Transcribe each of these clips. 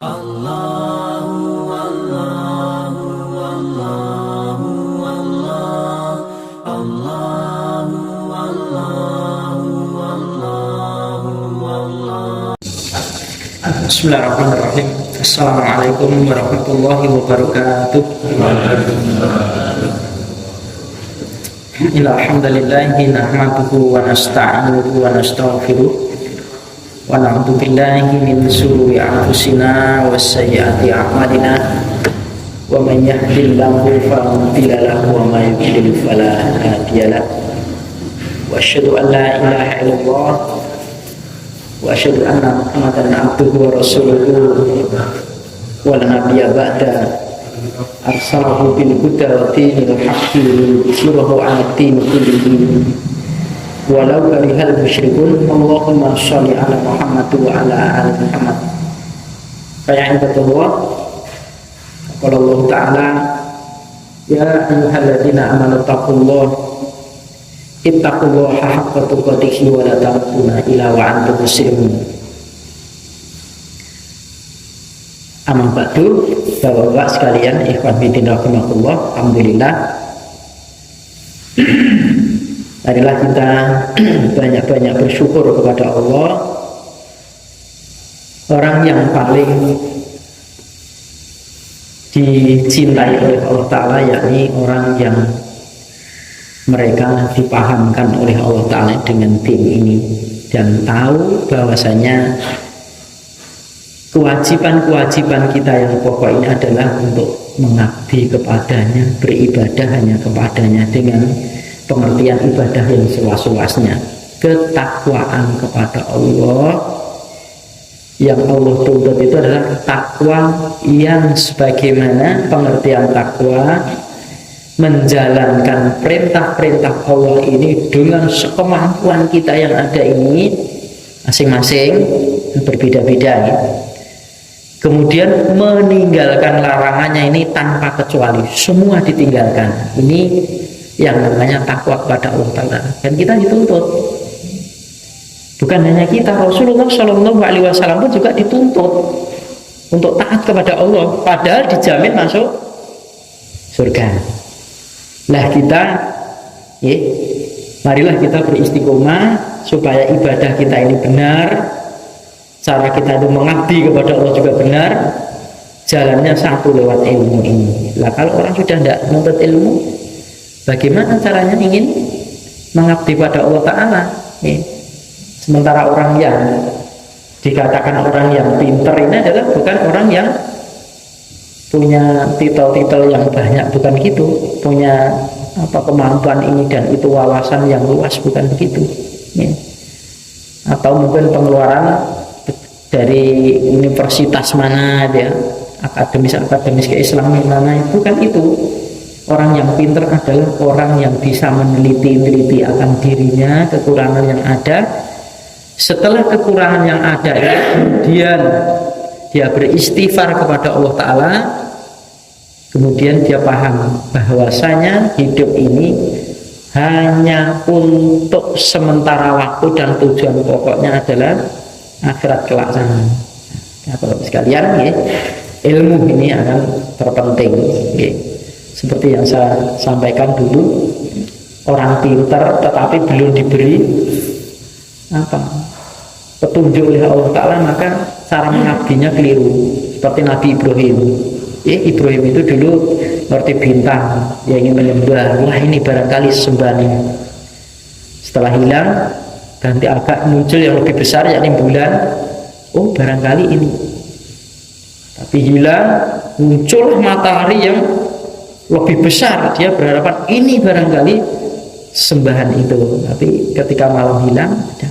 Allahu Allahu Allahu Allah Allahu Allahu Allahu Allah. Bismillahirrahmanirrahim. Assalamualaikum warahmatullahi wabarakatuh. Alhamdulillahi nahmaduhu wa nasta'inuhu wa nastaghfiruh wa na'udzu billahi min shururi anfusina wa sayyiati a'malina wa man yahdihillahu fala mudilla lahu wa may yudlil fala hadiya lahu wa asyhadu an la ilaha illallah wa asyhadu anna Muhammadan abduhu wa rasuluhu wa la nabiyya ba'da arsalahu bil huda wa dinil haqqi liyudhhirahu 'ala din kullihi walau karihal musyrikun. Allahumma sholli ala Muhammad wa ala ali Muhammad. Fa ibadallah, qala Allah ta'ala ya ayyuhalladzina amanu taqullaha ittaqullaha haqqa tuqatih wa la tamutunna illa wa antum muslimun. Amma ba'du, Bapak-bapak sekalian, ikhwan fillah rahimakumullah, alhamdulillah. Marilah kita banyak-banyak bersyukur kepada Allah, orang yang paling dicintai oleh Allah Ta'ala, yakni orang yang mereka dipahamkan oleh Allah Ta'ala dengan tim ini dan tahu bahwasanya kewajiban-kewajiban kita yang pokok ini adalah untuk mengabdi kepadanya, beribadah hanya kepadanya dengan pengertian ibadah yang seluas-luasnya, ketakwaan kepada Allah. Yang Allah tuntut itu adalah takwa yang sebagaimana pengertian takwa, menjalankan perintah-perintah Allah ini dengan sekemampuan kita yang ada ini masing-masing berbeda-beda ya. Kemudian meninggalkan larangannya ini tanpa kecuali, semua ditinggalkan. Ini yang namanya takwa kepada Allah Ta'ala. Dan kita dituntut, bukan hanya kita, Rasulullah Shallallahu Alaihi Wasallam pun juga dituntut untuk taat kepada Allah, padahal dijamin masuk surga. Lah kita ya, marilah kita beristiqomah supaya ibadah kita ini benar, cara kita itu mengabdi kepada Allah juga benar. Jalannya satu lewat ilmu ini. Lah kalau orang sudah tidak menuntut ilmu, bagaimana caranya ingin mengabdi pada Allah Ta'ala ya? Sementara orang yang dikatakan orang yang pinter ini adalah bukan orang yang punya titel-titel yang banyak, bukan gitu, punya kemampuan ini dan itu, wawasan yang luas, bukan begitu ya. Atau mungkin pengeluaran dari universitas mana dia, akademis keislaman mana, bukan itu. Orang yang pintar adalah orang yang bisa meneliti akan dirinya, kekurangan yang ada. Setelah kekurangan yang ada, kemudian dia beristighfar kepada Allah Ta'ala. Kemudian dia paham bahwasanya hidup ini hanya untuk sementara waktu dan tujuan pokoknya adalah akhirat kelak sana. Nah, kalau sekalian, ya, ilmu ini akan terpenting. Ya. Seperti yang saya sampaikan dulu, orang pintar tetapi belum diberi petunjuk oleh Allah Ta'ala, maka cara mengabdinya keliru. Seperti Nabi Ibrahim ya, Ibrahim itu dulu ngerti bintang, dia ingin menyembah, wah ini barangkali sembahan ini. Setelah hilang, ganti agak muncul yang lebih besar, yakni bulan, oh barangkali ini. Tapi hilang, muncul matahari yang lebih besar, dia berharapan ini barangkali sembahan itu. Tapi ketika malam hilang, ada.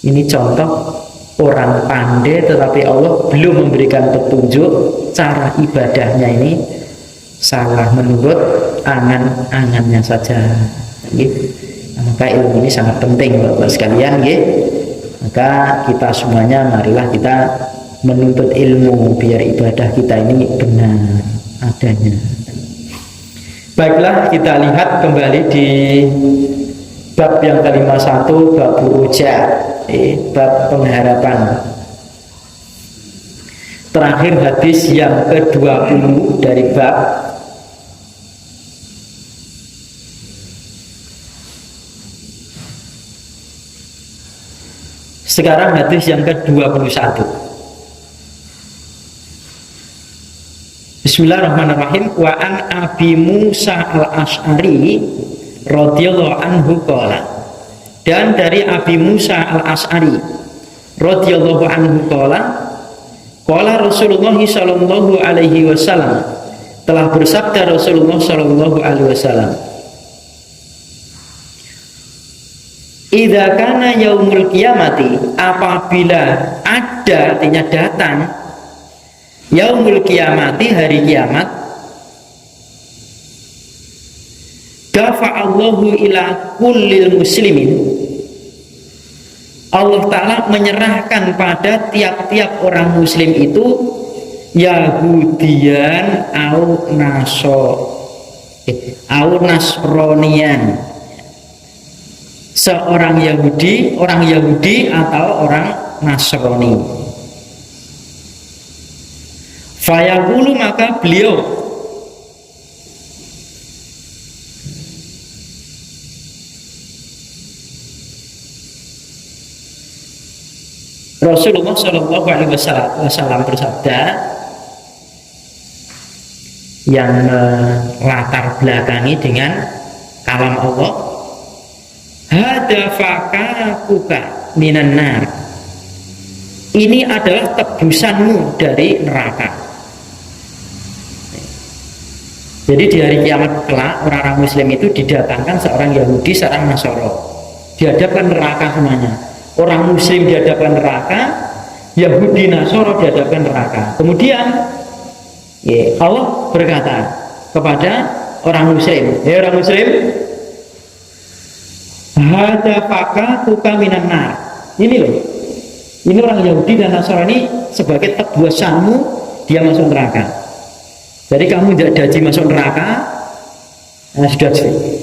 Ini contoh orang pandai tetapi Allah belum memberikan petunjuk, cara ibadahnya ini salah menurut angan-angannya saja. Maka ilmu ini sangat penting Bapak sekalian ya. Maka kita semuanya marilah kita menuntut ilmu biar ibadah kita ini benar adanya. Baiklah, kita lihat kembali di bab yang ke-51, bab ruja, bab pengharapan. terakhir hadis yang ke-20 dari bab. Sekarang hadis yang ke-21. Bismillahirrahmanirrahim. Wa an Abi Musa al-Asy'ari radhiyallahu anhu qala. Dan dari Abi Musa al-Asy'ari radhiyallahu anhu qala Rasulullah sallallahu alaihi wasallam, telah bersabda Rasulullah sallallahu alaihi wasallam, idza kana yaumul qiyamati, apabila ada, artinya datang, yaumul qiyamati, hari kiamat, dafa'allahu ila kullil muslimin, Allah Ta'ala menyerahkan pada tiap-tiap orang muslim itu Yahudian au Nasronian, seorang Yahudi, orang Yahudi atau orang Nasrani. Fayaqulu, maka beliau Rasulullah Shallallahu Alaihi Wasallam bersabda, yang melatar belakangi dengan kalam Allah, hadafakakuka minan nar, ini adalah tebusanmu dari neraka. Jadi di hari kiamat kelak, orang-orang muslim itu didatangkan seorang Yahudi, seorang Nasoro, dihadapkan neraka semuanya. Orang muslim dihadapkan neraka, Yahudi Nasoro dihadapkan neraka. Kemudian Allah berkata kepada orang muslim, orang muslim, hadafaka kuka minan nar. Ini loh, ini orang Yahudi dan Nasoro ini sebagai tebusanmu, dia masuk neraka. Jadi kamu tidak jadi masuk neraka, nah, sudah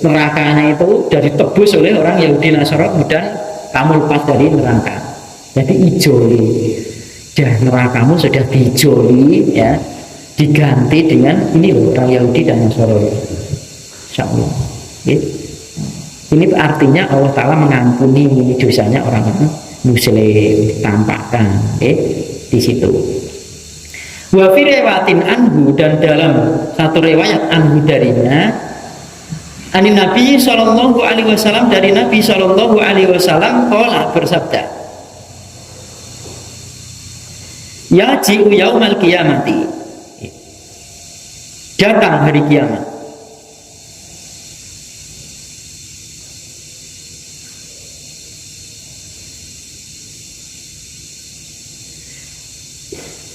nerakanya itu sudah ditebus oleh orang Yahudi Nasoro, kemudian kamu lepas dari neraka. Jadi ijoli, dan nerakamu sudah diijoli, ya, diganti dengan ini loh, orang Yahudi dan Nasrani. Insyaallah. Ini artinya Allah Ta'ala mengampuni dosanya orang-orang muslim, tampakkan di situ. Wa fi riwayatin anhu, dan dalam satu riwayat anhu darinya, ani Nabi Shallallahu Alaihi Wasallam, dari Nabi Shallallahu Alaihi Wasallam qala, bersabda, yaji'u yaumal qiyamati, datang hari kiamat,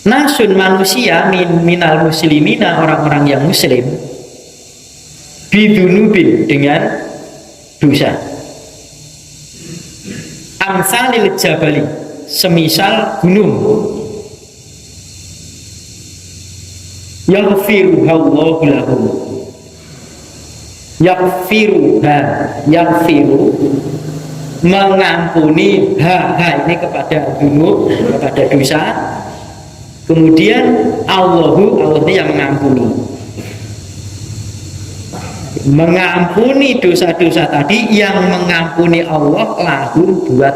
nasun, manusia, minal muslimina, orang-orang yang muslim, bidunubin, dengan dosa, amsalil jabali, semisal gunung, yaghfiruhallahu lahum, yaghfiru, mengampuni, ini kepada gunung, kepada dosa, kemudian Allah yang mengampuni dosa-dosa tadi, yang mengampuni Allah lahum, buat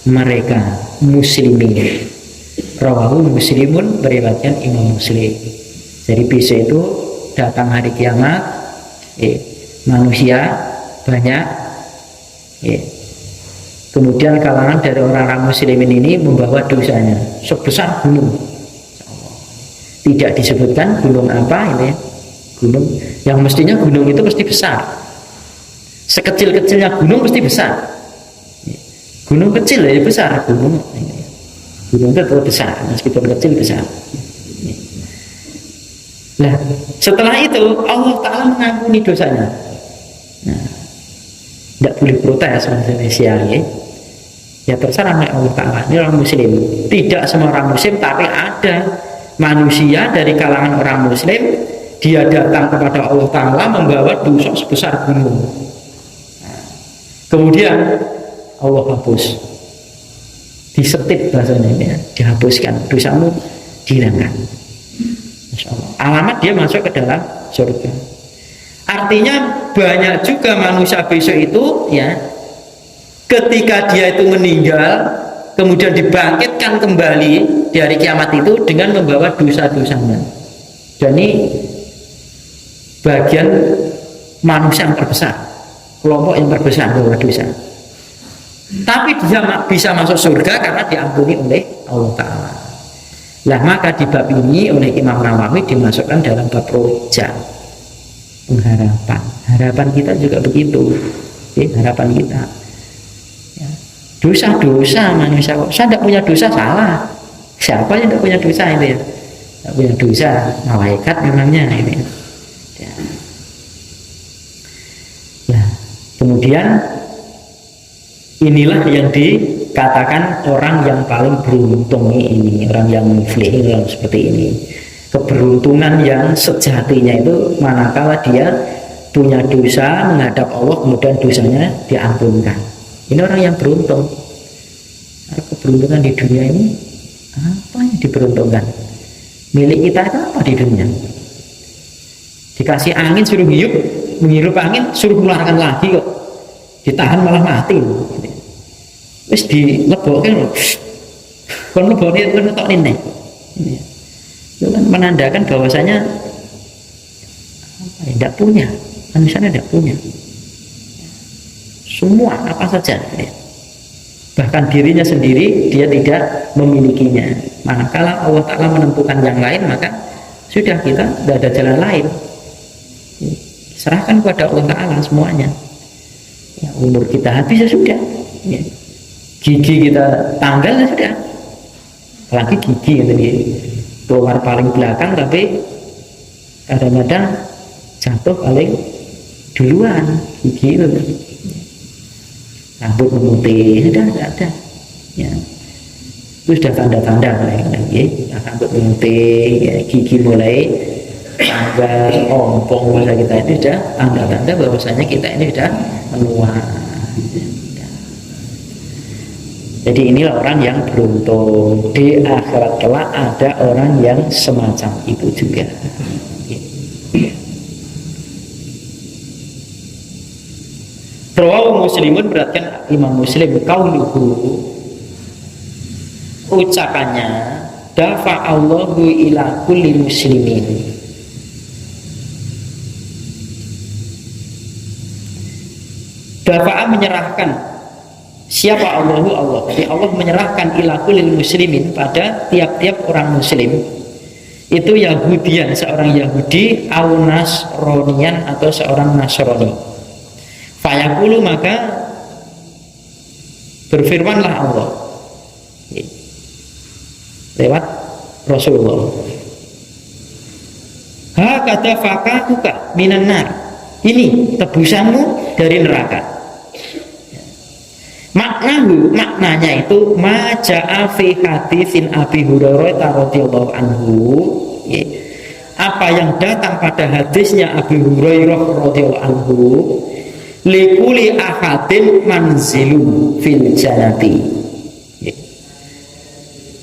mereka muslimin. Rawahu Muslimun, meriwayatkan Imam Muslim. Jadi besok itu datang hari kiamat, manusia banyak, kemudian kalangan dari orang-orang muslimin ini membawa dosanya sebesar gunung. Tidak disebutkan gunung apa ini, gunung yang mestinya gunung itu mesti besar, sekecil-kecilnya gunung mesti besar. Gunung kecil ya besar, gunung itu tetap besar, meskipun kecil besar. Nah, setelah itu Allah Ta'ala mengampuni dosanya. Nah, tidak boleh protes Indonesia, ya terserah Allah Ta'ala. Ini orang muslim, tidak semua orang muslim, tapi ada manusia dari kalangan orang muslim, dia datang kepada Allah Ta'ala membawa dosa sebesar gunung. Nah, kemudian Allah hapus, disetip bahasanya, ya, dihapuskan dosamu dihilangkan. Masya Allah. Alamat dia masuk ke dalam surga. Artinya banyak juga manusia besok itu ya, ketika dia itu meninggal kemudian dibangkitkan kembali di hari kiamat itu dengan membawa dosa-dosanya. Dan ini bagian manusia yang terbesar, kelompok yang terbesar bahwa dosa. Tapi dia bisa masuk surga karena diampuni oleh Allah Ta'ala. Lah maka di bab ini oleh Imam Nawawi dimasukkan dalam bab roja, pengharapan. Harapan kita juga begitu. Harapan kita ya. Dosa-dosa manusia kok saya tidak punya dosa, salah. Siapa yang tidak punya dosa itu ya? Tidak punya dosa, malaikat memangnya ini ya. Ya. Kemudian inilah yang dikatakan orang yang paling beruntung ini, orang yang muflih, yang seperti ini. Keberuntungan yang sejatinya itu manakala dia punya dosa menghadap Allah kemudian dosanya diampunkan. Ini orang yang beruntung. Keberuntungan di dunia ini apa yang diberuntungkan? Milik kita itu apa di dunia? Dikasih angin suruh hidup, menghirup angin suruh keluarkan lagi kok. Ditahan malah mati. Terus dilebokin loh. Kon lebokin itu tok ini. Itu kan menandakan bahwasanya tidak punya, manusia tidak punya. Semua apa saja, bahkan dirinya sendiri dia tidak memilikinya. Manakala Allah Ta'ala menentukan yang lain, maka sudah kita tidak ada jalan lain. Serahkan kepada Allah Ta'ala semuanya. Ya, umur kita habis ya sudah. Ya. Gigi kita tanggal ya sudah. Apalagi gigi gitu, keluar paling belakang tapi kadang-kadang jatuh paling duluan gigi itu. Rambut memutih sudah tidak ada ya, itu sudah tanda-tanda ya, rambut memutih ya, gigi mulai tanggal ompong masa kita ini sudah tanda-tanda bahwasanya kita ini sudah menua. Jadi inilah orang yang beruntung. Di akhirat kelak ada orang yang semacam itu juga. Rawahu Muslimun, berarti Imam Muslim qauluhu, ucapannya dafa Allahu ila kulli muslimin. Dafa'a menyerahkan. Siapa Allahu? Allah. Jadi Allah menyerahkan ila kulli muslimin pada tiap-tiap orang muslim. Itu Yahudian, seorang Yahudi, au Nasronian atau seorang Nasrani. Fayaqulu, maka berfirmanlah Allah lewat Rasulullah, hakata fakakuka minan nar, ini tebusanmu dari neraka. Maknanya itu maja'a fi haditsin Abi Hurairah radhiyallahu anhu, apa yang datang pada hadisnya Abi Hurairah radhiyallahu anhu, likuli ahadin manzilun fil jannati,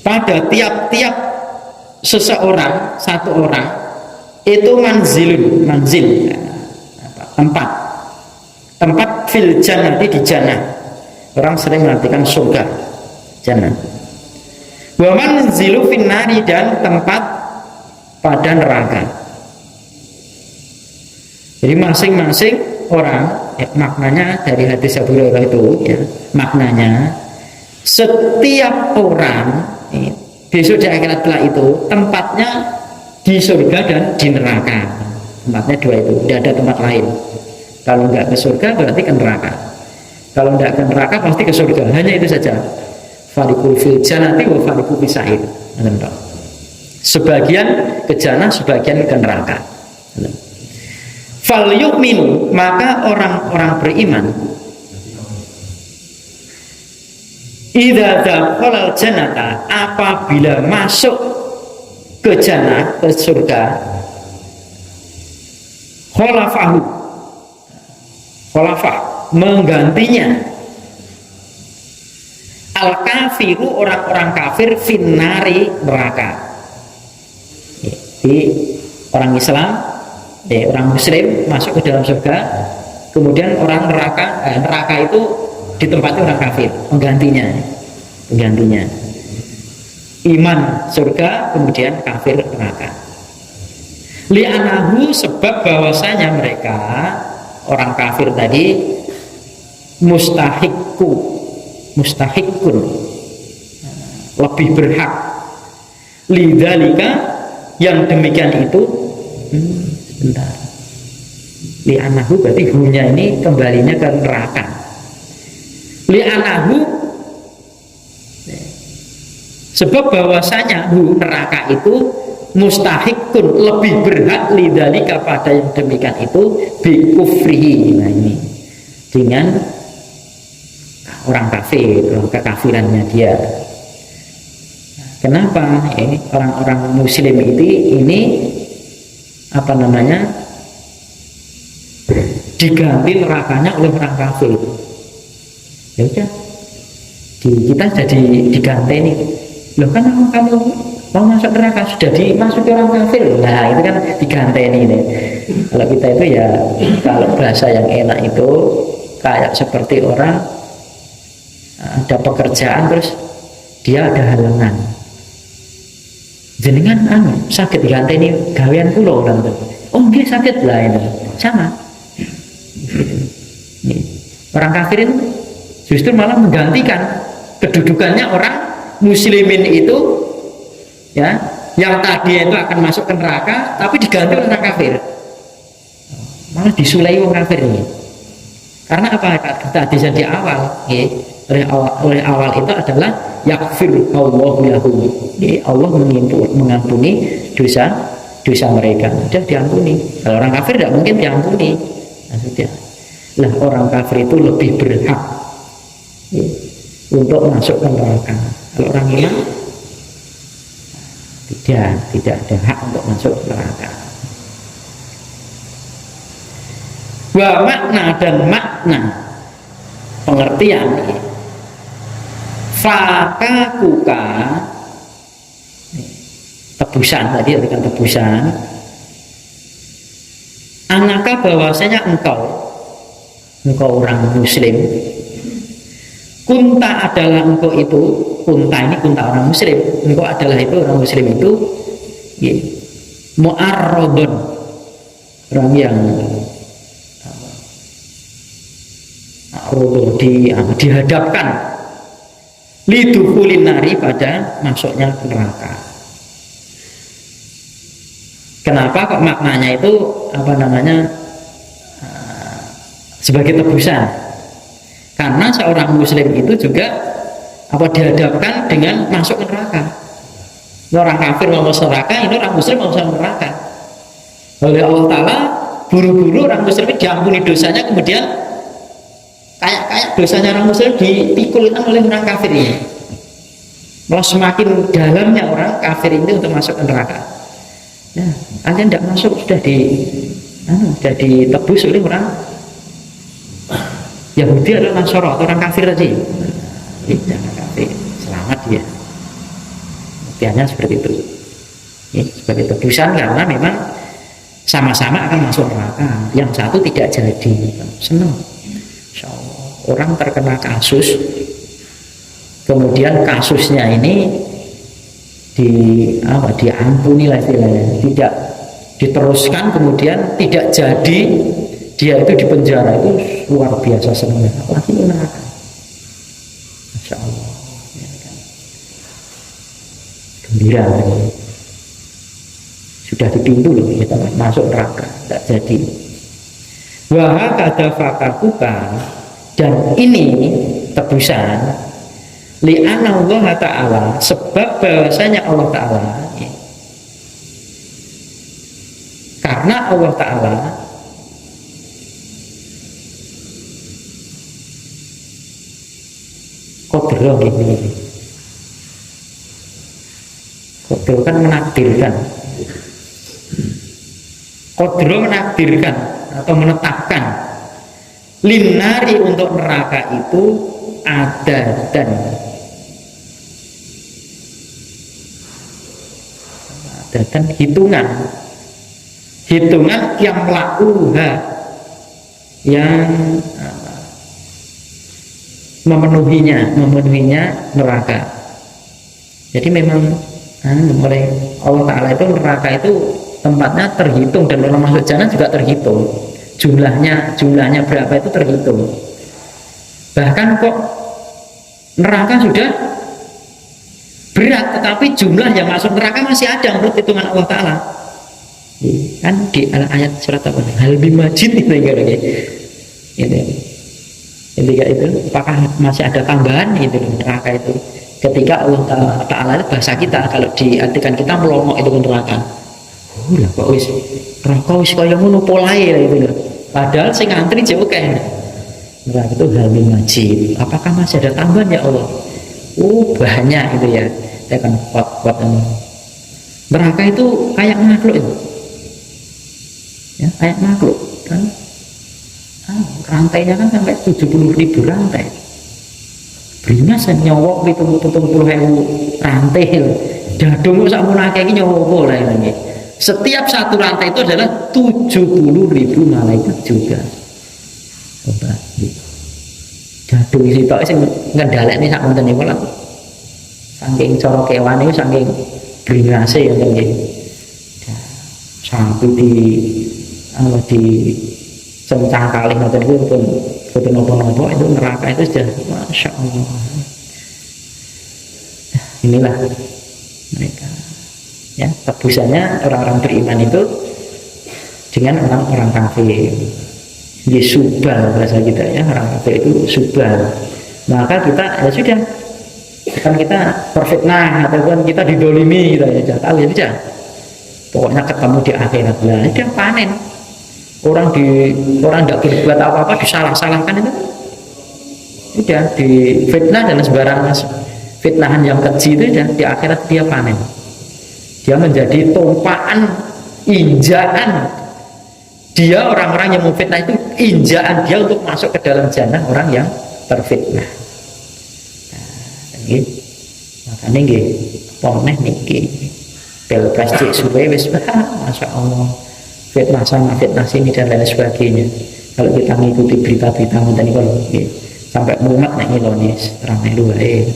pada tiap-tiap seseorang, satu orang itu manzil tempat fil jannati, di jannah. Orang sering mengartikan surga, jannah. Wa manzilu fin nari, dan tempat pada neraka. Jadi masing-masing orang ya, maknanya dari hadis Abu Hurairah itu ya, maknanya setiap orang besok di akhirat kelak itu tempatnya di surga dan di neraka. Tempatnya dua itu, tidak ada tempat lain. Kalau nggak ke surga berarti ke neraka. Kalau tidak ke neraka pasti ke surga. Hanya itu saja. Fariqul fil jannati wa fariqul fis sa'ir. Sebagian ke jannah, sebagian ke neraka. Fal yu'minu, maka orang-orang beriman idza dakhala jannata, apabila masuk ke jannah, ke surga, khalafah menggantinya al kafiru, orang-orang kafir, finnari, neraka. Di orang Islam, orang Muslim masuk ke dalam surga, kemudian orang neraka itu ditempati orang kafir, penggantinya. Iman surga, kemudian kafir neraka. Li'anahu, sebab bahwasanya mereka orang kafir tadi mustahikun, lebih berhak. Lidzalika, yang demikian itu sebentar. Li'anahu berarti hunya ini kembalinya ke neraka. Li'anahu, sebab bahwasanya neraka itu mustahikun, lebih berhak, lidzalika, pada yang demikian itu, bi kufrihi, nah ini dengan orang kafir, kekafirannya dia. Kenapa orang-orang muslim ini apa namanya diganti nerakanya oleh orang kafir? Ya udah, kita jadi diganti nih. Loh kan kamu mau masuk neraka sudah dimasuki orang kafir. Nah itu kan diganti nih. Kalau kita itu ya, kalau bahasa yang enak itu kayak seperti orang ada pekerjaan terus dia ada halangan. Jenengan sakit diganti ini gawean kula orang itu. Oh dia sakit lah itu sama. Orang kafir itu justru malah menggantikan kedudukannya orang muslimin itu, ya, yang tadi itu akan masuk ke neraka tapi diganti oleh orang kafir, malah disulai orang kafir ini. Karena apa? Tadi di awal, oleh awal itu adalah yakfir Allahu lahum, Allah mengampuni dosa mereka, sudah diampuni. Kalau orang kafir tidak mungkin diampuni, maksudnya. Lah orang kafir itu lebih berhak untuk masuk ke neraka. Kalau orang iman tidak ada hak untuk masuk ke neraka. Wa makna, dan makna pengertian fakakuka, tebusan tadi artikan tebusan, anaka bahwasanya engkau orang muslim, kunta adalah engkau itu, kunta orang muslim, engkau adalah itu orang muslim itu mu'arradun, orang yang dihadapkan lidukhulin nari, pada masuknya neraka. Kenapa kok maknanya itu apa namanya sebagai tebusan? Karena seorang muslim itu juga dihadapkan dengan masuk ke neraka. Orang kafir mau masuk neraka, ini orang muslim mau masuk neraka. Oleh Allah Ta'ala buru-buru orang muslim diampuni dosanya, kemudian kayak dosanya orang muslim dipikulkan oleh orang kafir ini. Malah semakin dalamnya orang kafir ini untuk masuk ke neraka. Ya, kalian tidak masuk, sudah ditebus oleh orang Yahudi atau Nasara atau orang kafir tadi. Jangan kafir, selamat dia. Buktiannya seperti itu. Ya, sebagai tebusan, karena memang sama-sama akan masuk neraka. Yang satu tidak jadi. Senang. Orang terkena kasus, kemudian kasusnya ini diampuni lah istilahnya, tidak diteruskan, kemudian tidak jadi, dia itu di penjara, itu luar biasa senangnya, apalagi neraka. Masya Allah, ya kan? Gembira, sudah di pintu loh, kita masuk neraka, tidak jadi. Wahai kata fakakuka, dan ini tebusan li'anna Allah Ta'ala, sebab bahwasanya Allah Ta'ala, karena Allah Ta'ala kodro ini, kodro kan menakdirkan, kodro menakdirkan atau menetapkan linnari, untuk neraka itu ada dan dan hitungan yang melakuha, yang memenuhinya neraka. Jadi memang oleh Allah Ta'ala itu neraka itu tempatnya terhitung, dan orang masuk jannah juga terhitung, jumlahnya berapa itu terhitung. Bahkan kok neraka sudah berat, tetapi jumlah yang masuk neraka masih ada menurut hitungan Allah Ta'ala. Kan di ayat surat apa? Hal bimajid itu ketika itu apakah masih ada tambahan itu neraka itu, ketika Allah Ta'ala itu bahasa kita, kalau diartikan kita melongok itu neraka. Lah kok wis neraka wis kaya ngono polahe itu lho. Padahal sing ngantri jauh kan. Neraka itu hal bimajid. Apakah masih ada tambahan ya Allah? Banyak itu ya. Saya kan kuat neraka itu kayak makhluk itu. Ya, kayak makhluk kan. Rantainya kan sampai 70.000 rantai. Beringas nyowok 70.000 rantai. Dadung sak munake iki nyowok lah ini. Setiap satu rantai itu adalah 70.000 malaikat juga. Coba. Dadung sitok sing ngendhalekne sak wonten niku lah. Saking cara kewan itu saking bringase ya nggih. Sampai di cencang kali ngoten niku pun nopo-nopo itu neraka itu sudah Masya Allah. Inilah mereka ya, tebusannya orang-orang beriman itu dengan orang-orang kafir. Dia subal bahasa kita ya, orang kafir itu subal. Maka kita ya sudah, kan kita perfitnah ataupun kita didolimi gitu ya, tahu ya sudah. Pokoknya ketemu di akhirat lah, dia panen. Orang tidak berbuat apa-apa disalah-salahkan itu, sudah di fitnah dan sembarang fitnahan yang keji itu, dan di akhirat dia panen. Dia menjadi tumpaan, injaan. Dia orang-orang yang memfitnah itu injaan dia untuk masuk ke dalam jannah orang yang terfitnah. Nah, makanya nggih poneh niki pilpres cek suwe wis Masya Allah, fitnah sana fitnah sini dan lain sebagainya. Kalau kita mengikuti berita-berita ngoten niku nggih sampai mumet nek ngiloni terang luwe.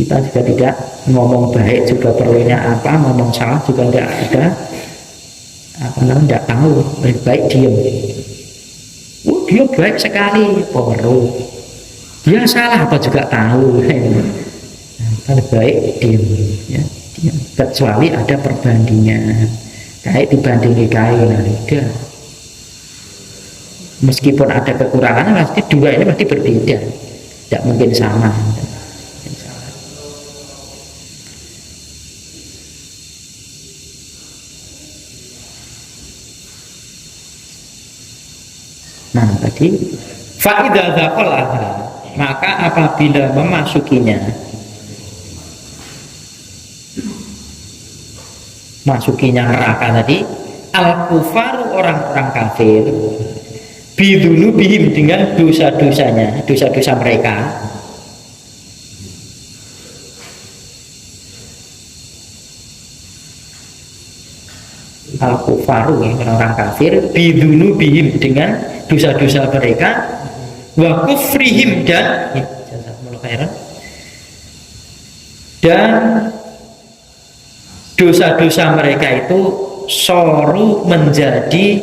Kita juga tidak ngomong baik juga perlunya apa, ngomong salah juga tidak ada tidak tahu, lebih baik diam. Dia baik sekali, perlu dia salah apa juga tahu. Lebih baik diam ya, diam. Kecuali ada perbandingan, kayak dibandingi kain, udah. Meskipun ada kekurangan, pasti dua ini pasti berbeda, tidak mungkin sama. Nah tadi fa'idha dzaqalaha, maka apabila memasukinya, neraka tadi, al-kufaru orang-orang kafir, bidunubihim dengan dosa-dosanya, dosa-dosa mereka, al-kufaru ya, orang kafir, bidunubihim dengan dosa-dosa mereka, wa kufrihim dan dosa-dosa mereka itu soru menjadi,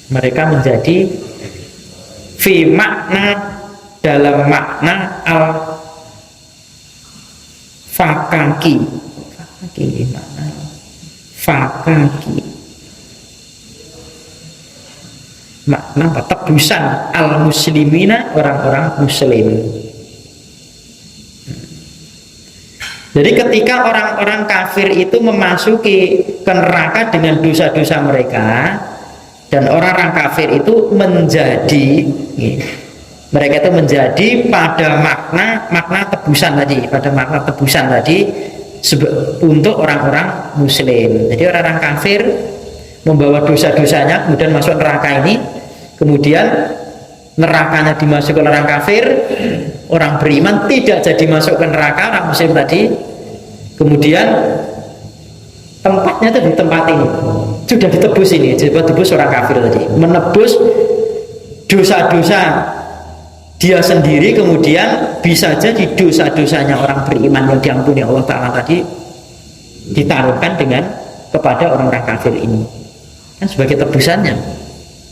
mereka menjadi fi makna, dalam makna al fakaki makna fakaki, makna tebusan al muslimina, orang-orang muslim. Jadi ketika orang-orang kafir itu memasuki ke neraka dengan dosa-dosa mereka, dan orang-orang kafir itu menjadi, mereka itu menjadi pada makna tebusan tadi, untuk orang-orang muslim. Jadi orang-orang kafir membawa dosa-dosanya kemudian masuk neraka ini, kemudian nerakanya dimasuki orang kafir, orang beriman tidak jadi masuk ke neraka orang muslim tadi, kemudian tempatnya itu di tempat ini sudah ditebus, ini ditebus orang kafir tadi, menebus dosa-dosa dia sendiri, kemudian bisa jadi dosa-dosanya orang beriman yang diampuni Allah Ta'ala tadi ditaruhkan dengan kepada orang-orang kafir ini kan sebagai tebusannya.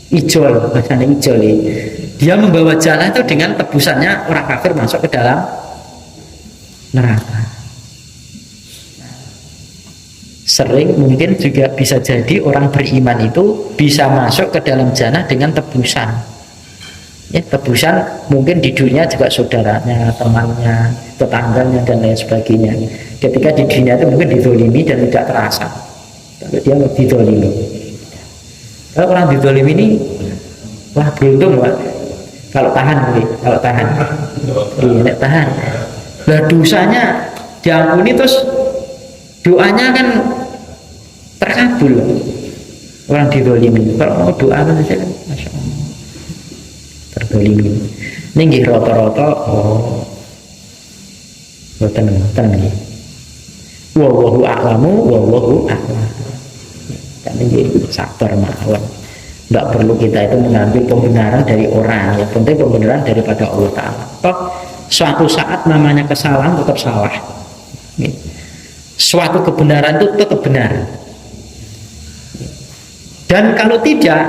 Ijol, bahasanya ijol ini. Dia membawa jalan itu dengan tebusannya orang kafir masuk ke dalam neraka. Sering mungkin juga bisa jadi orang beriman itu bisa masuk ke dalam jannah dengan tebusan. Ya, tebusan mungkin di dunia juga saudaranya, temannya, tetangganya dan lain sebagainya. Ketika di dunia itu mungkin dizolimi dan tidak terasa. Tapi dia dizolimi. Kalau orang dizolimi ini, wah beruntung Pak. Kalau tahan, kalau tahan, iya tahan. Nah dosanya diampuni terus doanya kan terkabul. Orang dizolimi. Kalau mau doa kan saja kan, masya Allah. Terzolimi. Ini nggih rata-rata boten nggih. Wallahu a'lamu wallahu a'lam. Kan nggih sabar mawon. Tidak perlu kita itu mengambil pembenaran dari orang, yang penting pembenaran daripada Allah Ta'ala. Toh suatu saat namanya kesalahan tetap salah. Suatu kebenaran itu tetap benar. Dan kalau tidak,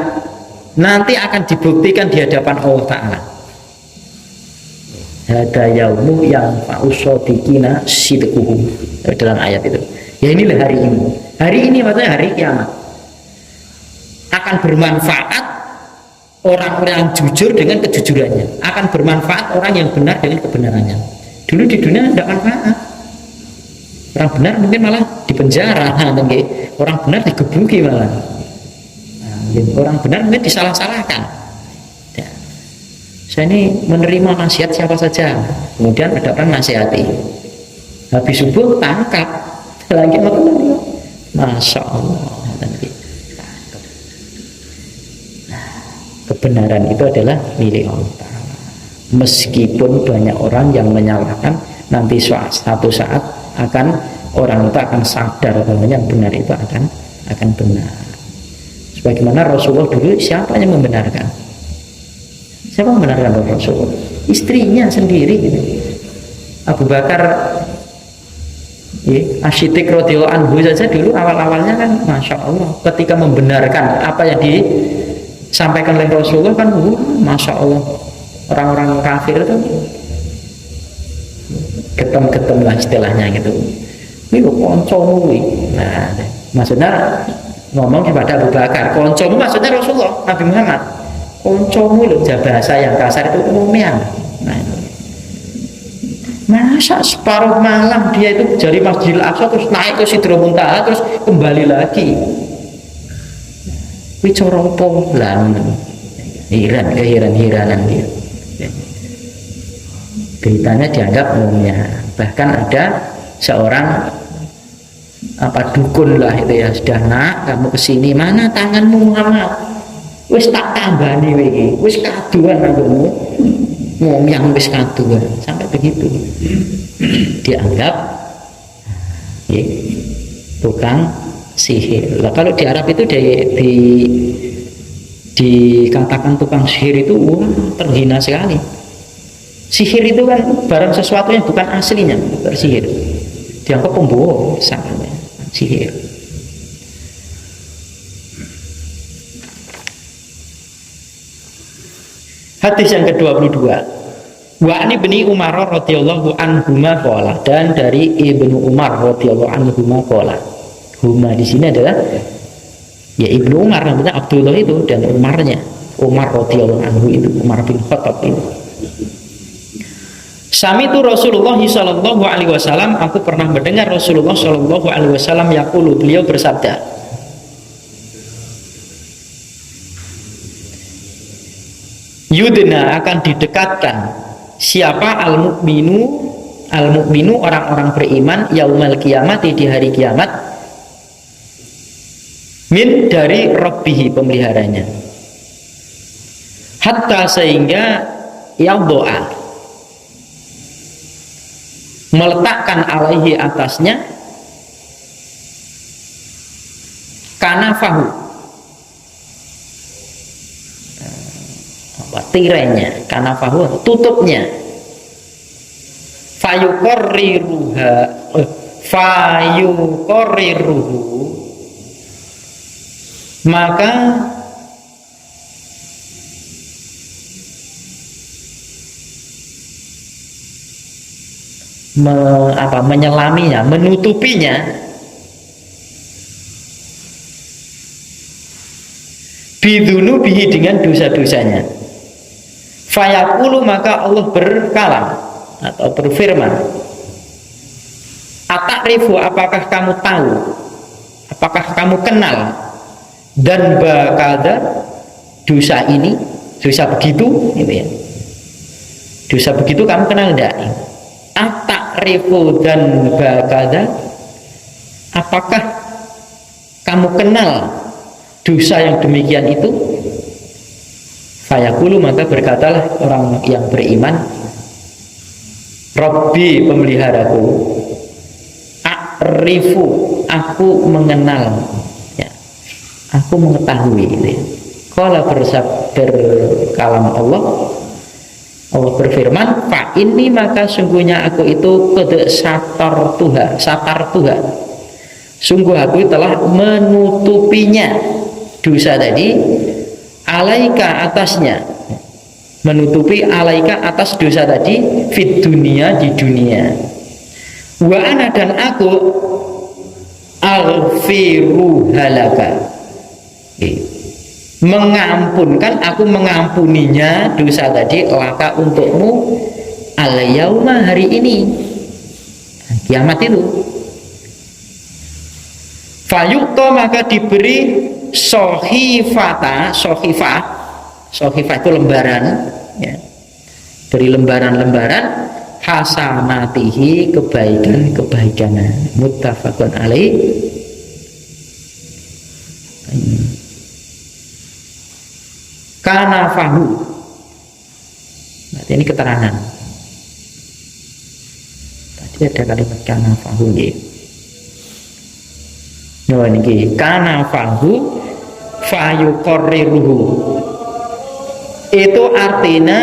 nanti akan dibuktikan di hadapan Allah Ta'ala. Hada yaumu yang fa'usodikina sidquhum, dalam ayat itu. Ya inilah hari ini. Hari ini maksudnya hari kiamat. Akan bermanfaat orang-orang yang jujur dengan kejujurannya. Akan bermanfaat orang yang benar dengan kebenarannya. Dulu di dunia tidak manfaat. Orang benar mungkin malah dipenjara. Orang benar digebuki malah. Orang benar mungkin disalah-salahkan. Ya. Saya ini menerima nasihat siapa saja, kemudian ada orang nasihati, habis subuh tangkap lagi makan, masya Allah. Kebenaran itu adalah milik Allah Ta'ala. Meskipun banyak orang yang menyalahkan, nanti suatu saat akan orang itu akan sadar bahwa yang benar itu akan benar. Sebagaimana Rasulullah dulu, siapa yang membenarkan? Siapa yang membenarkan Rasulullah? Istrinya sendiri gitu. Abu Bakar As-Siddiq radhiyallahu anhu saja dulu awal-awalnya kan masya Allah ketika membenarkan apa yang disampaikan oleh Rasulullah kan masya Allah, orang-orang kafir itu getem-getem lah istilahnya gitu. Ini lo koncomu, nah maksudnya ngomong kepada Abu Bakar, koncomu maksudnya Rasulullah Nabi Muhammad. Koncomu loh, bahasa yang kasar itu umumnya. Nah, masa separuh malam dia itu dari Masjidil Aqsa terus naik ke Sidratul Muntaha terus kembali lagi. Bicara apa lah? Heran-heranan dia. Beritanya dianggap umumnya. Bahkan ada seorang dukun lah itu ya, sudah nak kamu kesini, mana tanganmu Muhammad, wis tak tambani iki, wis kaduan aku ngomong wis kaduan, sampai begitu dianggap tukang sihir. Lah kalau di Arab itu dikatakan tukang sihir itu terhina sekali. Sihir itu kan barang sesuatu yang bukan aslinya, bersihir dianggap pembohong, misalnya sihir. Hadis yang ke-22. Wa ani ibni Umar radhiyallahu anhuma qala, dan dari Ibnu Umar radhiyallahu anhuma qala. Huma di sini adalah ya Ibnu Umar, namanya Abdullah itu, dan Umarnya Umar radhiyallahu anhu itu, Umar bin Khattab itu. Sami itu Rasulullah sallallahu alaihi wasallam, aku pernah mendengar Rasulullah sallallahu alaihi wasallam yaqulu, beliau bersabda, yudna, akan didekatkan siapa al-mu'minu orang-orang beriman yaumal kiamat, di hari kiamat, min dari rabbihi pemeliharanya, hatta sehingga yadha'a meletakkan alaihi atasnya kanafahu, tirainya, kanafahu tutupnya, fayuqarriruhu, maka menyelaminya, menutupinya bidunubihi dengan dosa-dosanya. Fayaqulu, maka Allah berkalam atau berfirman, ata'rifu, apakah kamu tahu, apakah kamu kenal, dan bakada, dosa ini, dosa begitu, gitu ya, dosa begitu kamu kenal enggak? Ata'rifu dan bakada, apakah kamu kenal dosa yang demikian itu? Fayaqulu, maka berkatalah orang yang beriman, Rabbi, pemeliharaku, a'rifu, aku mengenal, ya, aku mengetahui, gitu ya. Qala, berkalam Allah berfirman, fa inni, maka sungguhnya aku itu qad satar Tuhan, sungguh aku telah menutupinya, dosa tadi, alaika, atasnya, menutupi alaika, atas dosa tadi, fit dunia, di dunia, wa ana, dan aku aghfiru halaka, mengampunkan, aku mengampuninya dosa tadi, laka, untukmu, al-yauma, hari ini, kiamat itu. Fayuqta, maka diberi sohifah itu lembaran, ya, dari lembaran-lembaran hasanatihi, kebaikan-kebaikannya, muttafaqun alaih. Kanafahu, berarti ini keterangan. Tadi ada kalimat kanafahu, ya. Oh, ini kanafahu fayuqarriruhu, itu artinya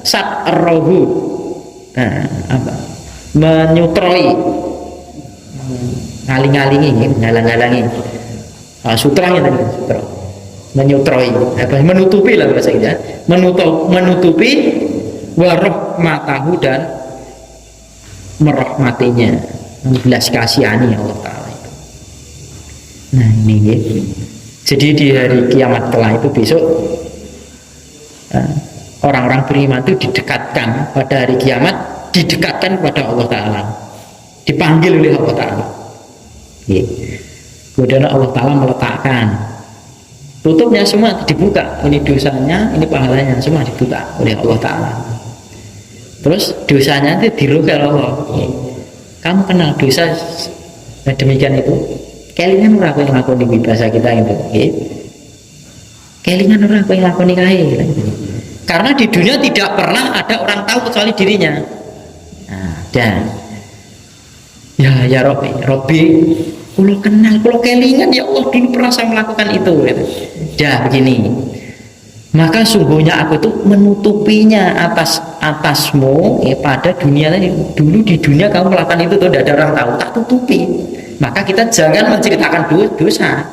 satrohu, nah, apa, menyutroi, ngalang-ngalangi, sutranya tadi, sutra, menyutroi, apa, menutupi lah bahasanya, menutupi warahmatahu, dan merahmatinya, membelas kasihani Allah Ta'ala. Nah, ini ya. Jadi di hari kiamat kelak itu besok, orang-orang beriman itu didekatkan pada hari kiamat, didekatkan kepada Allah Ta'ala, dipanggil oleh Allah Ta'ala, ya. Kemudian Allah Ta'ala meletakkan, tutupnya semua dibuka, ini dosanya, ini pahalanya, semua dibuka oleh Allah Ta'ala. Terus dosanya itu dirugel Allah, ya. Kamu kenal dosa demikian itu? Kelingan ora kowe nglakoni bahasa kita itu, nggih. Kelingan ora kowe nglakoni kae. Karena di dunia tidak pernah ada orang tahu kecuali dirinya. Nah, dan ya Robbi, kulo kenal, kulo kelingan, ya Allah dulu pernah saya melakukan itu, gitu. Ya begini. Maka sungguhnya aku itu menutupinya atasmu, pada dunia tadi. Dulu di dunia kamu melakukan itu tuh tidak ada orang tahu, tak tutupi. Maka kita jangan menceritakan dosa,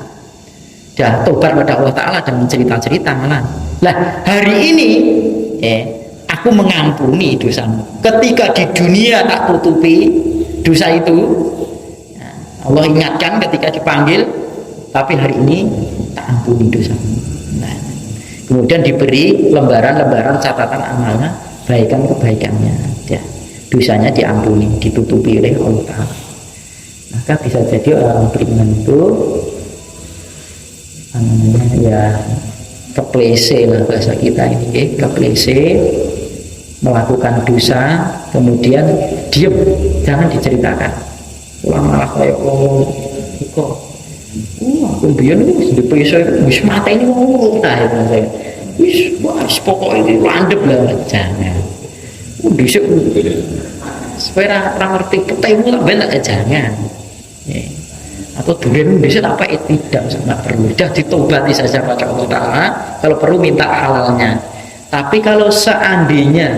dah tobat pada Allah Ta'ala dan mencerita-cerita malah. Lah hari ini aku mengampuni dosamu. Ketika di dunia tak tutupi dosa itu, Allah ingatkan ketika dipanggil, tapi hari ini tak ampuni dosamu. Nah, kemudian diberi lembaran-lembaran catatan amalnya, kebaikannya, ya, dosanya diampuni, ditutupi oleh Allah Ta'ala. Maka bisa jadi orang beriman itu ya keplese lah bahasa kita ini, keplese, melakukan dosa kemudian diam, jangan diceritakan. Ulang malah kayak kok aku biar wis depresi, wis mata ini ngomong nah itu saya wis pokoknya ini landep lah, jangan. Dhisik supaya orang ngerti petemu tak benar jangan. Ya. Atau durian bisa tak pakai tidak perlu, dah ditobati saja pada Allah Ta'ala. Kalau perlu minta halalnya. Tapi kalau seandainya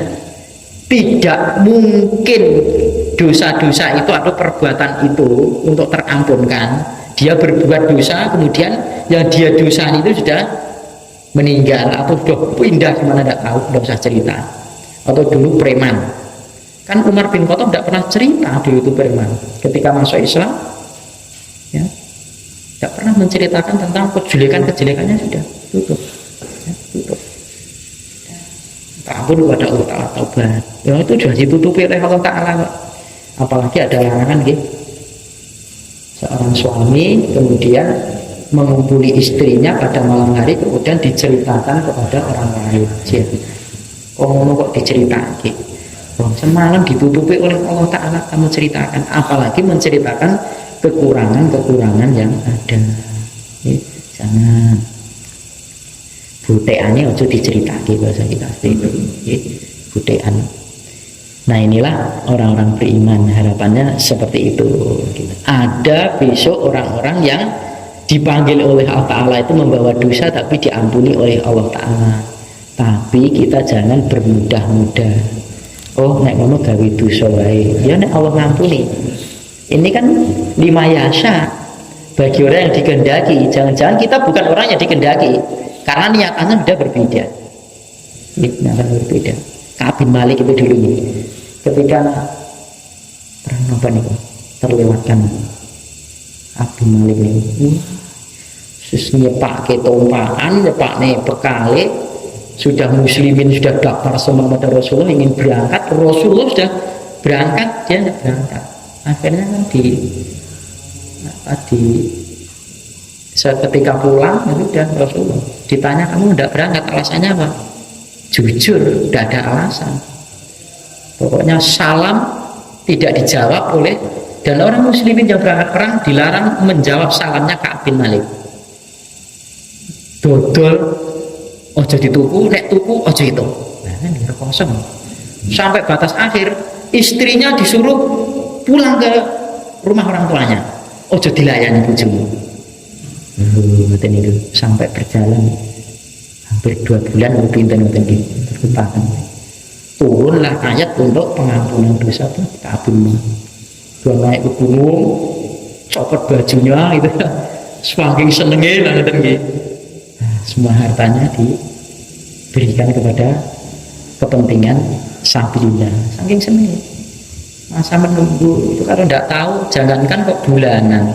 tidak mungkin dosa-dosa itu atau perbuatan itu untuk terampunkan, dia berbuat dosa kemudian yang dia dosa itu sudah meninggal atau sudah pindah kemana tidak tahu, tidak usah cerita. Atau dulu preman, kan Umar bin Khattab tidak pernah cerita dulu itu preman ketika masuk Islam, ya tidak pernah menceritakan tentang kejelekannya, sudah tutup, ya, tutup. Ampun kepada Allah Ta'ala, taubat. Ya itu sudah ditutupi oleh Allah Ta'ala. Apalagi ada larangan gitu. Seorang suami kemudian mengumpuli istrinya pada malam hari kemudian diceritakan kepada orang lain. Ngomong kok diceritakan. Semalam ditutupi oleh Allah Ta'ala kamu ceritakan, apalagi menceritakan kekurangan-kekurangan yang ada. Jangan buteane ojo diceritake bahasa kita itu. Butean. Nah inilah orang-orang beriman, harapannya seperti itu. Ada besok orang-orang yang dipanggil oleh Allah Ta'ala itu membawa dosa tapi diampuni oleh Allah Ta'ala. Tapi kita jangan bermudah-mudah. Oh nek ngono gawe dosa wae, ya nek Allah ngampuni. Ini kan lima yasa bagi orang yang dikehendaki. Jangan-jangan kita bukan orang yang dikehendaki karena niatannya sudah berbeda. Niatan berbeda. Ka'ab bin Malik itu dulu nih, ketika perang apa nih terlewatkan Ka'ab bin Malik ini sus nyepak ke tompakan, nyepak nih bekale, sudah muslimin sudah daftar semua pada Rasulullah ingin berangkat, Rasulullah sudah berangkat, dia tidak berangkat. Akhirnya kan ketika pulang itu udah Rasulullah ditanya kamu tidak berangkat alasannya apa? Jujur, tidak ada alasan. Pokoknya salam tidak dijawab oleh, dan orang muslimin yang berangkat perang dilarang menjawab salamnya Ka'ab bin Malik. Dodol ojo dituku, nek tuku ojo itu. Nah, ini kosong. Sampai batas akhir istrinya disuruh pulang ke rumah orang tuanya. Ojo dilayani bojomu. Itu sampai berjalan hampir 2 bulan pinten-pinten berkepatan. Turunlah ayat untuk pengampunan dosa itu Ka'ab bin Malik. Dia naik ke gunung, copot bajunya itu, saking senengnya lah gitu. Semua hartanya diberikan kepada kepentingan sabilillah, saking senengnya. Masa menunggu itu kalau tidak tahu, jangankan kok bulanan,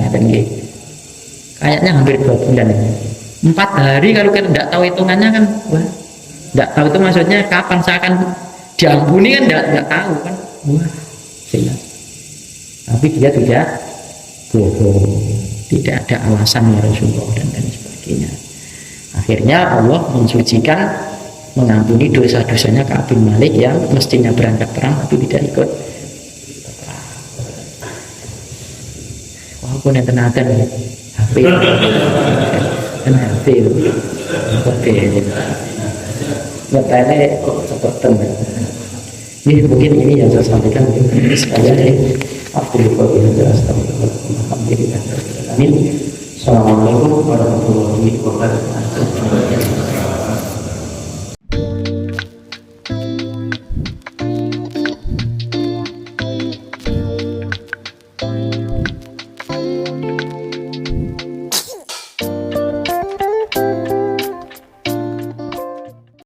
kayaknya hampir 2 bulan. 4 hari kalau kita tidak tahu hitungannya kan, wah, tidak tahu itu maksudnya kapan saya akan diampuni kan tidak tahu kan, wah, jelas. Tapi dia tidak bohong, tidak ada alasan ya Rasulullah dan sebagainya. Akhirnya Allah mensucikan, mengampuni dosa-dosanya Ka'ab bin Malik yang mestinya berangkat perang tapi tidak ikut. Walaupun yang tenaga HP kan HP oke ngetanya seperti ini. Mungkin ini yang saya sampaikan sekalian ya. Assalamualaikum warahmatullahi wabarakatuh.